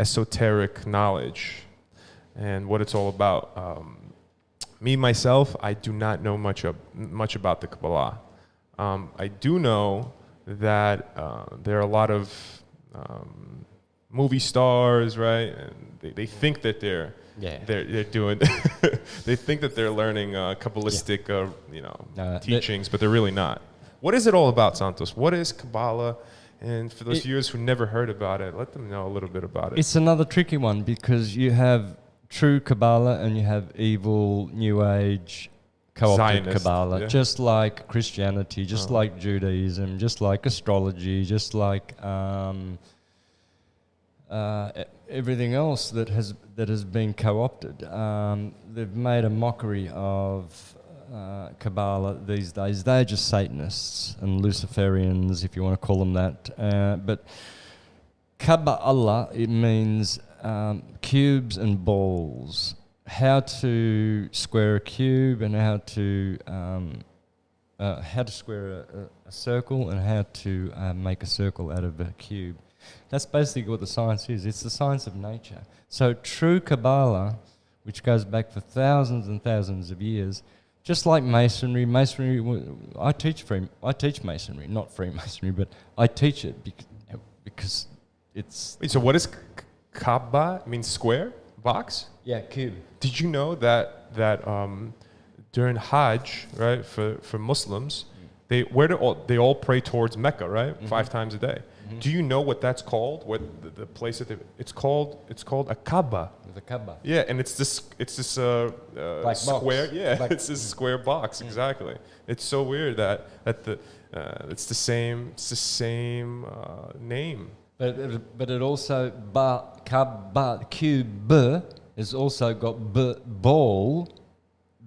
esoteric knowledge and what it's all about. Me, myself, I do not know much about the Kabbalah. I do know that there are a lot of movie stars, right? And they think that they're doing, they think that they're learning Kabbalistic, teachings, but they're really not. What is it all about, Santos? What is Kabbalah? And for those viewers who never heard about it, let them know a little bit about it. It's another tricky one because you have true Kabbalah and you have evil, New Age, co-opted Zionist, Kabbalah, yeah. just like Christianity, just like Judaism, just like astrology, just like everything else that has been co-opted. They've made a mockery of Kabbalah these days. They're just Satanists and Luciferians, if you want to call them that. But Kabbalah, it means cubes and balls. How to square a cube and how to square a circle and how to make a circle out of a cube. That's basically what the science is. It's the science of nature. So true Kabbalah, which goes back for thousands and thousands of years, just like Masonry, I teach Masonry, not Freemasonry, but I teach it because it's... Wait, so what is Kaaba? It means square? Box? Yeah, cube. Did you know that that during Hajj, right, for Muslims, they all pray towards Mecca, right, 5 times a day. Do you know what that's called? What the place that it's called a Kaaba. The Kaaba. Yeah, and it's this Black box. square. Yeah, Black- it's this square box. Exactly. It's so weird that the it's the same name. But it also cube has also got ball.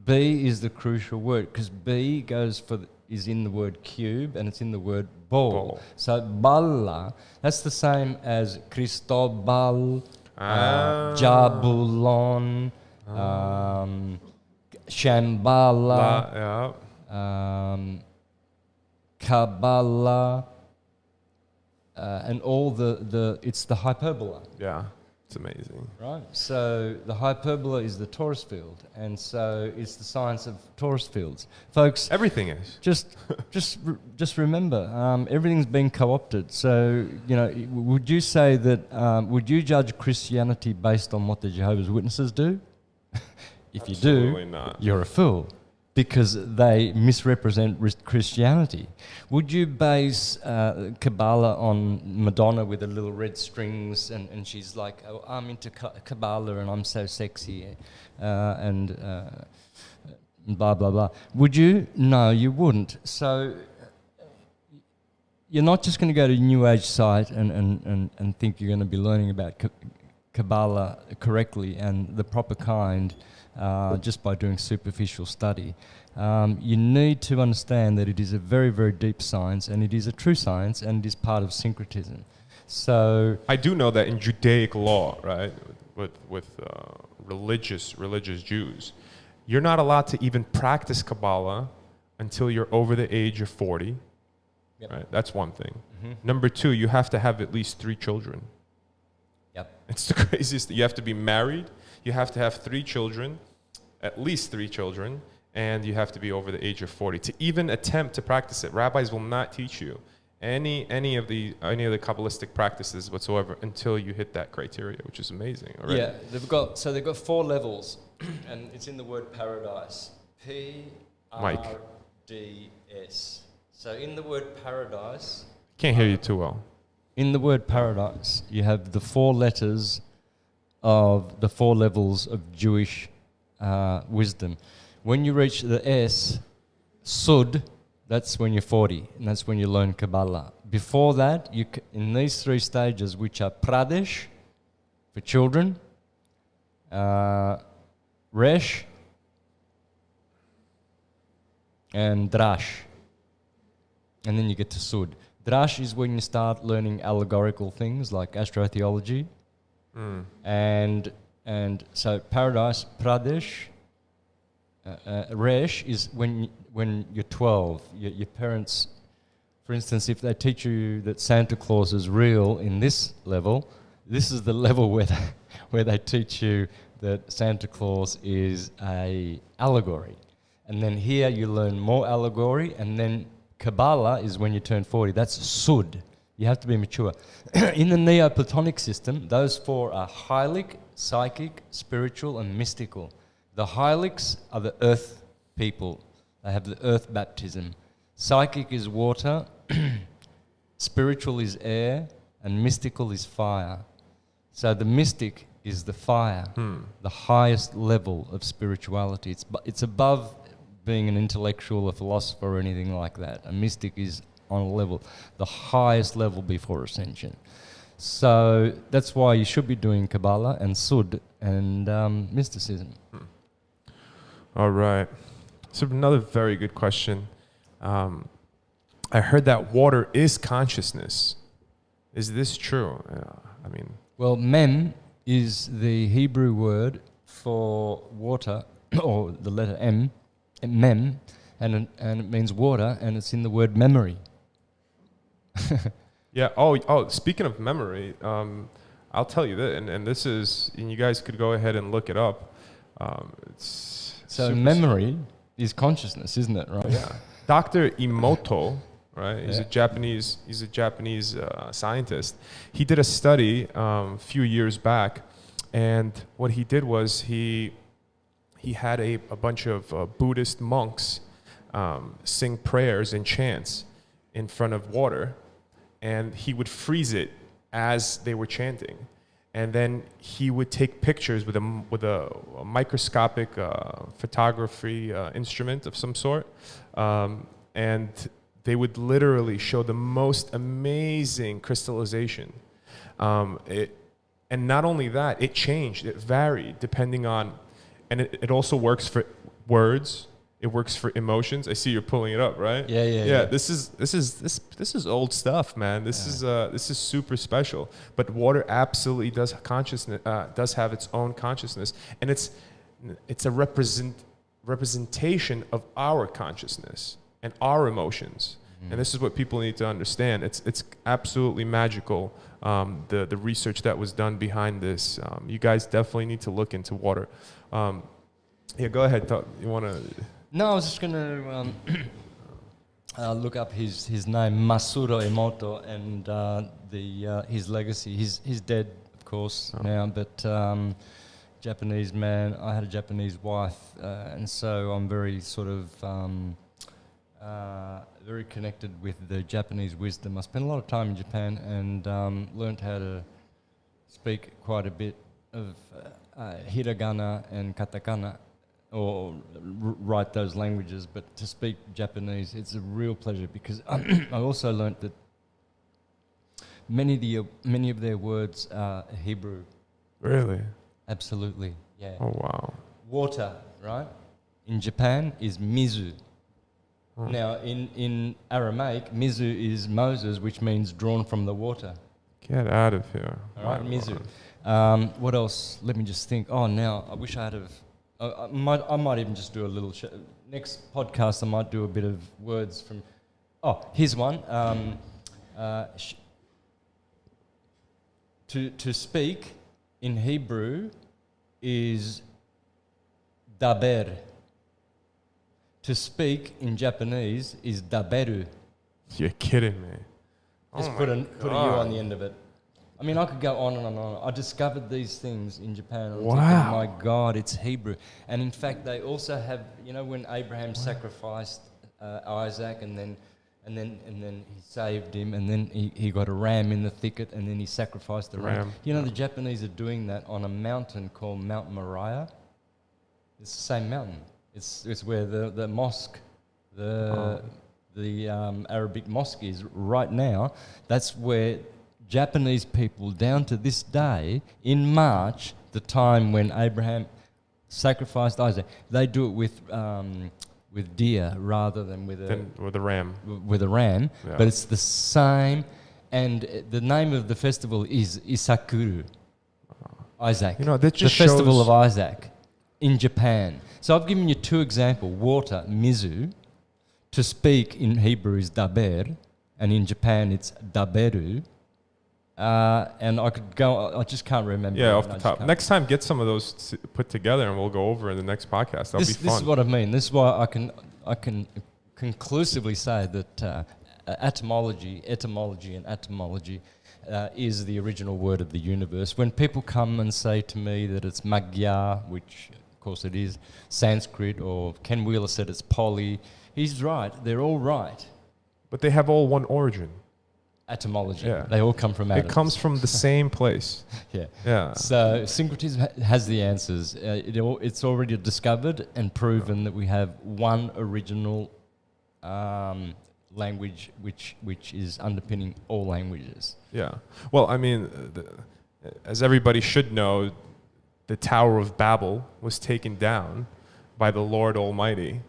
B is the crucial word because B is in the word cube and it's in the word ball. So balla, that's the same as Cristobal, Jabulon, Shambhala, Kabbalah, and all it's the hyperbola. Yeah, it's amazing. Right, so the hyperbola is the torus field, and so it's the science of torus fields, folks. Everything is. Just remember, everything's been co-opted. So would you say that? Would you judge Christianity based on what the Jehovah's Witnesses do? If Absolutely you do, not. you're a fool, because they misrepresent Christianity. Would you base Kabbalah on Madonna with the little red strings and she's like, oh, I'm into Kabbalah and I'm so sexy and blah, blah, blah. Would you? No, you wouldn't. So you're not just going to go to a New Age site and think you're going to be learning about Kabbalah correctly and the proper kind just by doing superficial study. You need to understand that it is a very, very deep science, and it is a true science, and it is part of syncretism. So I do know that in Judaic law, right, with religious Jews, you're not allowed to even practice Kabbalah until you're over the age of 40. Yep. Right, that's one thing. Number 2, you have to have at least 3 children. Yep. It's the craziest. You have to be married. You have to have 3 children, at least 3 children, and you have to be over the age of 40 to even attempt to practice it. Rabbis will not teach you any of the Kabbalistic practices whatsoever until you hit that criteria, which is amazing already. Yeah, they've got 4 levels, and it's in the word paradise. PRDS. So in the word paradise, Can't hear you too well. in the word paradise, you have the 4 letters of the 4 levels of Jewish wisdom. When you reach the S, Sud, that's when you're 40, and that's when you learn Kabbalah. Before that, in these 3 stages, which are Pradesh, for children, Resh, and Drash. And then you get to Sud. Drash is when you start learning allegorical things like astrotheology. And so Paradise, Pradesh, Resh is when you're 12. Your parents, for instance, if they teach you that Santa Claus is real in this level, this is the level where they teach you that Santa Claus is a allegory. And then here you learn more allegory, and then Kabbalah is when you turn 40. That's Sud. You have to be mature. In the Neoplatonic system, those 4 are hylic, psychic, spiritual, and mystical. The hylics are the earth people. They have the earth baptism. Psychic is water, spiritual is air, and mystical is fire. So the mystic is the fire, the highest level of spirituality. It's above being an intellectual, a philosopher, or anything like that. A mystic is on a level, the highest level before ascension. So that's why you should be doing Kabbalah and Sud and mysticism. All right. So another very good question. I heard that water is consciousness. Is this true? Well, mem is the Hebrew word for water, or the letter M, mem, and it means water, and it's in the word memory. Yeah. Oh. Speaking of memory, I'll tell you that, and this is, and you guys could go ahead and look it up. It's so memory is consciousness, isn't it? Right. Yeah. Dr. Emoto, right? He's Yeah. a Japanese scientist. He did a study a few years back, and what he did was he he had a bunch of Buddhist monks sing prayers and chants in front of water, and he would freeze it as they were chanting. And then he would take pictures with a microscopic photography instrument of some sort, and they would literally show the most amazing crystallization. And not only that, it changed, it varied depending on, and it also works for words. It works for emotions. I see you're pulling it up, right? Yeah. This is old stuff, man. This is super special. But water absolutely does have its own consciousness, and it's a representation of our consciousness and our emotions. And this is what people need to understand. It's absolutely magical. The research that was done behind this. You guys definitely need to look into water. Go ahead. You want to? No, I was just going to look up his name, Masuro Emoto, and his legacy. He's dead, of course, now, but Japanese man. I had a Japanese wife, and so I'm very sort of very connected with the Japanese wisdom. I spent a lot of time in Japan and learned how to speak quite a bit of hiragana and katakana, or write those languages, but to speak Japanese, it's a real pleasure because I also learned that many of their words are Hebrew. Really? Absolutely, yeah. Oh, wow. Water, right, in Japan is mizu. Now, in Aramaic, mizu is Moses, which means drawn from the water. Get out of here. All right, mizu. What else? Let me just think. Oh, now, I wish I had have... I might even just do a little... next podcast, I might do a bit of words from... Oh, here's one. To speak in Hebrew is daber. To speak in Japanese is daberu. You're kidding me. Just put a U on the end of it. I mean, I could go on and on and on. I discovered these things in Japan. I'm thinking, my God, it's Hebrew. And in fact, they also have, you know, when Abraham sacrificed Isaac, and then he saved him, and then he got a ram in the thicket, and then he sacrificed the ram. You know, the Japanese are doing that on a mountain called Mount Moriah. It's the same mountain. It's where the mosque, the Arabic mosque is right now. That's where Japanese people, down to this day, in March, the time when Abraham sacrificed Isaac, they do it with deer rather than with a ram. With a ram, Yeah. but it's the same. And the name of the festival is Isakuru, Isaac. You know, that just the festival shows- of Isaac in Japan. So I've given you two examples: water, mizu. To speak in Hebrew is daber, and in Japan it's daberu. And I could go. I just can't remember. Yeah, off the top. Next time, get some of those put together, and we'll go over in the next podcast. That'll be fun. This is what I mean. This is why I can conclusively say that etymology is the original word of the universe. When people come and say to me that it's Magyar, which of course it is, Sanskrit, or Ken Wheeler said it's Pali, he's right. They're all right. But they have all one origin. Etymology. Yeah. They all come from atoms. It comes from the same place. Yeah. Yeah. So syncretism has the answers. It's already discovered and proven that we have one original language which is underpinning all languages. Yeah. Well, I mean, as everybody should know, the Tower of Babel was taken down by the Lord Almighty,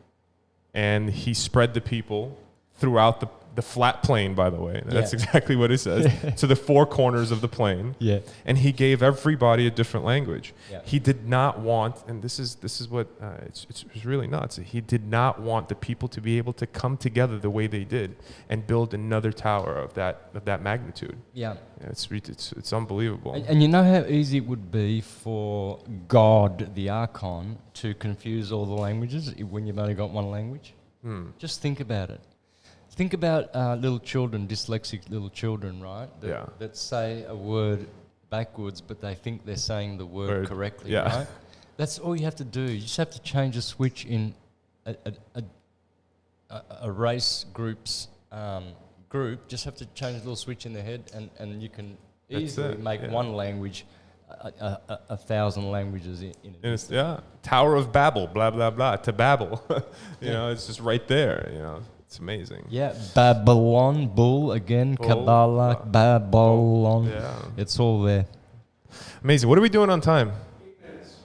and he spread the people throughout the flat plain, by the way. That's exactly what it says. To the four corners of the plain. Yeah. And he gave everybody a different language. Yeah. He did not want, and this is what it's really nuts. He did not want the people to be able to come together the way they did and build another tower of that magnitude. Yeah. It's unbelievable. And you know how easy it would be for God, the Archon, to confuse all the languages when you've only got one language? Just think about it. Think about little children, dyslexic little children, right? That say a word backwards, but they think they're saying the word correctly, right? That's all you have to do. You just have to change a switch in a race group's group. Just have to change a little switch in their head, and you can easily make one language a thousand languages in it. Yeah, Tower of Babel, blah blah blah, to Babel. you know, it's just right there. You know, it's amazing. Yeah, Babylon, bull again, Bull, Kabbalah, Babylon. Yeah, It's all there. amazing. What are we doing on time?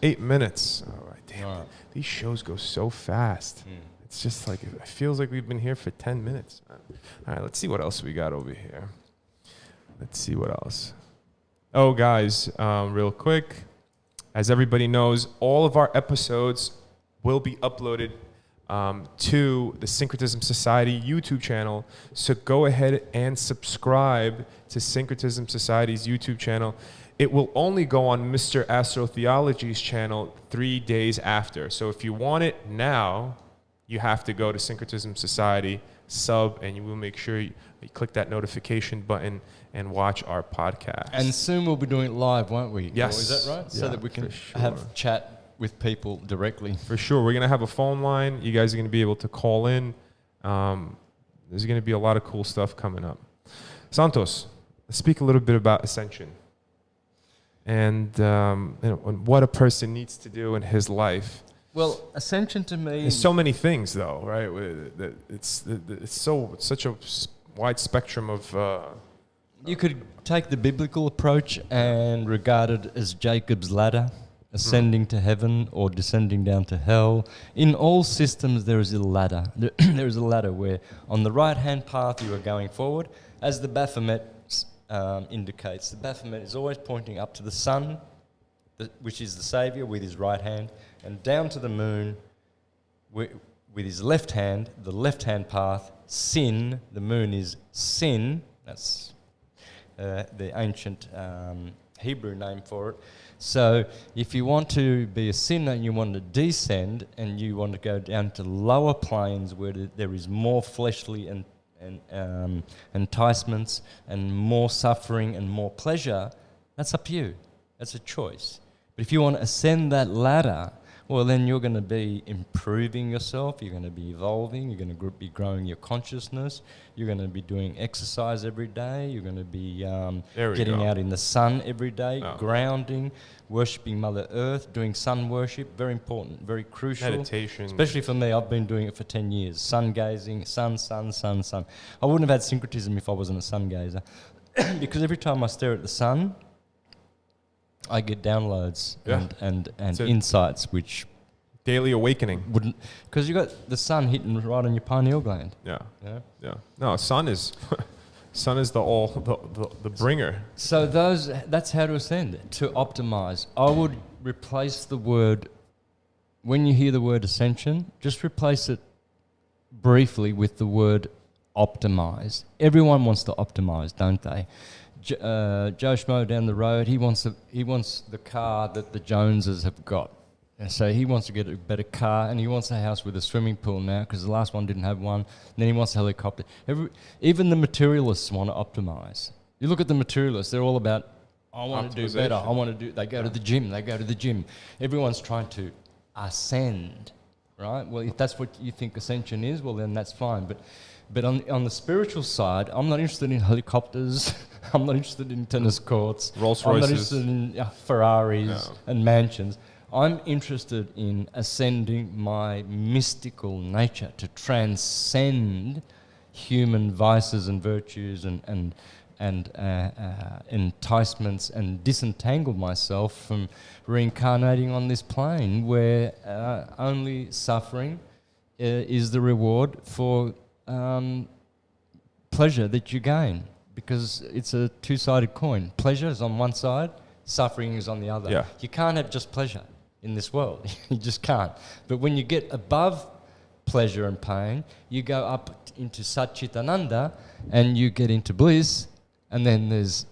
8 minutes. All right, damn. All right. These shows go so fast. It's just like, it feels like we've been here for 10 minutes. All right, let's see what else we got over here. Let's see what else. Oh, guys, real quick. As everybody knows, all of our episodes will be uploaded to the Syncretism Society YouTube channel. So go ahead and subscribe to Syncretism Society's YouTube channel. It will only go on Mr. Astrotheology's channel 3 days after. So if you want it now, you have to go to Syncretism Society, sub, and you will make sure you click that notification button and watch our podcast. And soon we'll be doing it live, won't we? Yes. Or is that right? So Yeah, that we can for sure. have chat with people directly. For sure. We're going to have a phone line. You guys are going to be able to call in. There's going to be a lot of cool stuff coming up. Santos, let's speak a little bit about ascension and what a person needs to do in his life. Well, ascension to me... There's so many things, though, right? It's such a wide spectrum of... You could take the biblical approach and regard it as Jacob's ladder, ascending to heaven or descending down to hell. In all systems, there is a ladder. There is a ladder where on the right-hand path you are going forward. As the Baphomet indicates, the Baphomet is always pointing up to the sun, which is the Saviour, with his right hand, and down to the moon with his left hand, the left-hand path, sin. The moon is sin. That's the ancient Hebrew name for it. So if you want to be a sinner and you want to descend and you want to go down to lower planes where there is more fleshly and enticements and more suffering and more pleasure, that's up to you. That's a choice. But if you want to ascend that ladder, well, then you're going to be improving yourself, you're going to be evolving, you're going to be growing your consciousness, you're going to be doing exercise every day, you're going to be getting out in the sun every day, grounding, worshipping Mother Earth, doing sun worship, very important, very crucial. Meditation. Especially for me, I've been doing it for 10 years. Sun gazing, sun. I wouldn't have had syncretism if I wasn't a sun gazer. Because every time I stare at the sun, I get downloads and insights which daily awakening wouldn't, because you got the sun hitting right on your pineal gland. Yeah. No, sun is the bringer. So that's how to ascend, to optimize. I would replace the word, when you hear the word ascension, just replace it briefly with the word optimize. Everyone wants to optimize, don't they? Joe Schmo down the road, he wants the car that the Joneses have got. And so he wants to get a better car, and he wants a house with a swimming pool now because the last one didn't have one. And then he wants a helicopter. Even the materialists want to optimize. You look at the materialists, they're all about, I want to do better. I want to do. They go to the gym. Everyone's trying to ascend, right? Well, if that's what you think ascension is, well, then that's fine. But on the spiritual side, I'm not interested in helicopters. I'm not interested in tennis courts. Rolls Royces. I'm not interested in Ferraris and mansions. I'm interested in ascending my mystical nature to transcend human vices and virtues and enticements and disentangle myself from reincarnating on this plane where only suffering is the reward for pleasure that you gain, because it's a two-sided coin. Pleasure is on one side, suffering is on the other. Yeah. You can't have just pleasure in this world. You just can't. But when you get above pleasure and pain, you go up into Satchitananda and you get into bliss, and then there's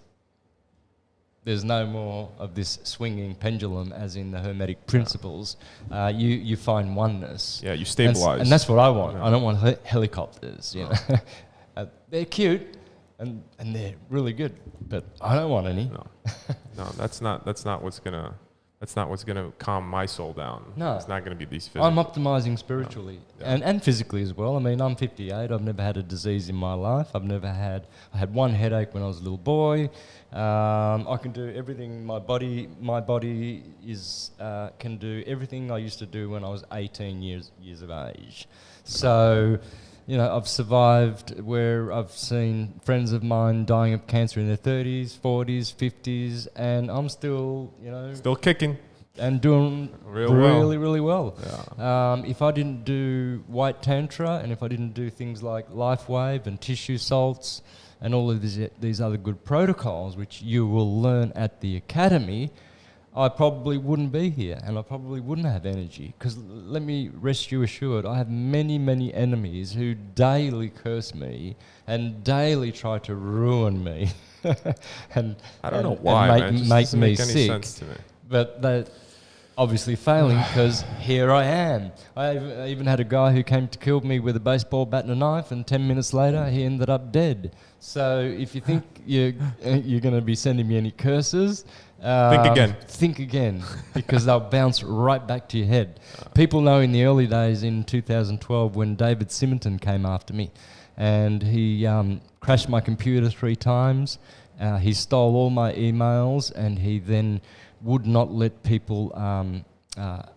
no more of this swinging pendulum as in the Hermetic principles. You find oneness. Yeah, you stabilize. And that's what I want. I don't want helicopters. You know? They're cute and they're really good, but I don't want any. No, that's not That's not what's going to calm my soul down. No. It's not going to be these physical. I'm optimizing spiritually and physically as well. I mean, I'm 58. I've never had a disease in my life. I had one headache when I was a little boy. I can do everything. My body is can do everything I used to do when I was 18 years of age. So, you know, I've survived where I've seen friends of mine dying of cancer in their 30s, 40s, 50s, and I'm still, you know, Still kicking. and doing really well. Yeah. If I didn't do White Tantra, and if I didn't do things like Life Wave and tissue salts and all of these other good protocols, which you will learn at the academy, I probably wouldn't be here, and I probably wouldn't have energy. Because let me rest you assured, I have many enemies who daily curse me and daily try to ruin me. and I don't know why, and man. It just make doesn't me make any sick. sense to me. But they're obviously failing because here I am. I even had a guy who came to kill me with a baseball bat and a knife, and 10 minutes later he ended up dead. So if you think you're going to be sending me any curses, think again, because they'll bounce right back to your head. People know in the early days in 2012 when David Simonton came after me, and he crashed my computer 3 times. He stole all my emails, and he then would not let people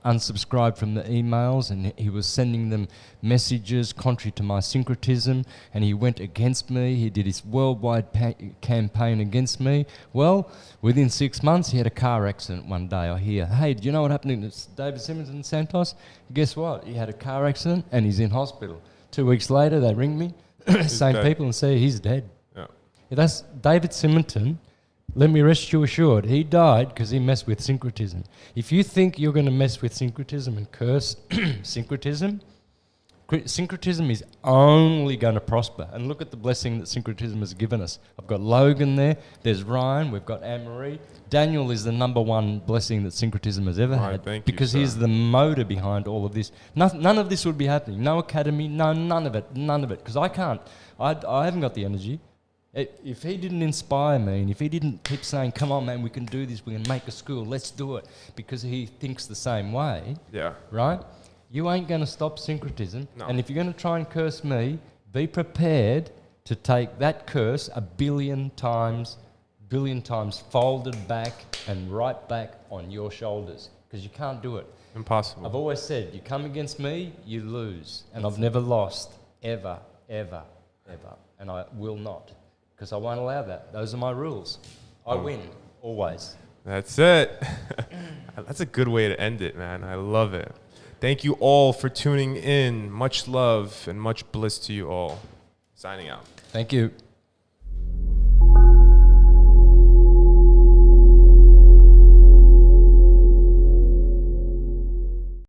unsubscribe from the emails, and he was sending them messages contrary to my syncretism, and he went against me. He did his worldwide campaign against me. Well, within 6 months, he had a car accident one day. I hear, hey, do you know what happened to David Simmons in Santos? Guess what? He had a car accident, and he's in hospital. 2 weeks later, they ring me, same dead. people, and say he's dead. Yeah. That's David Simonton. Let me rest you assured, he died because he messed with syncretism. If you think you're going to mess with syncretism and curse syncretism, syncretism is only going to prosper. And look at the blessing that syncretism has given us. I've got Logan there, there's Ryan, we've got Anne-Marie. Daniel is the number one blessing that syncretism has ever had, because he's the motor behind all of this. None of this would be happening. No academy, none of it, because I can't. I haven't got the energy. If he didn't inspire me, and if he didn't keep saying, come on, man, we can do this, we can make a school, let's do it, because he thinks the same way, right? You ain't going to stop syncretism. No. And if you're going to try and curse me, be prepared to take that curse a billion times folded back and right back on your shoulders, because you can't do it. Impossible. I've always said, you come against me, you lose. And I've never lost, ever. And I will not. Because I won't allow that. Those are my rules. I win, always. That's it. That's a good way to end it, man. I love it. Thank you all for tuning in. Much love and much bliss to you all. Signing out. Thank you.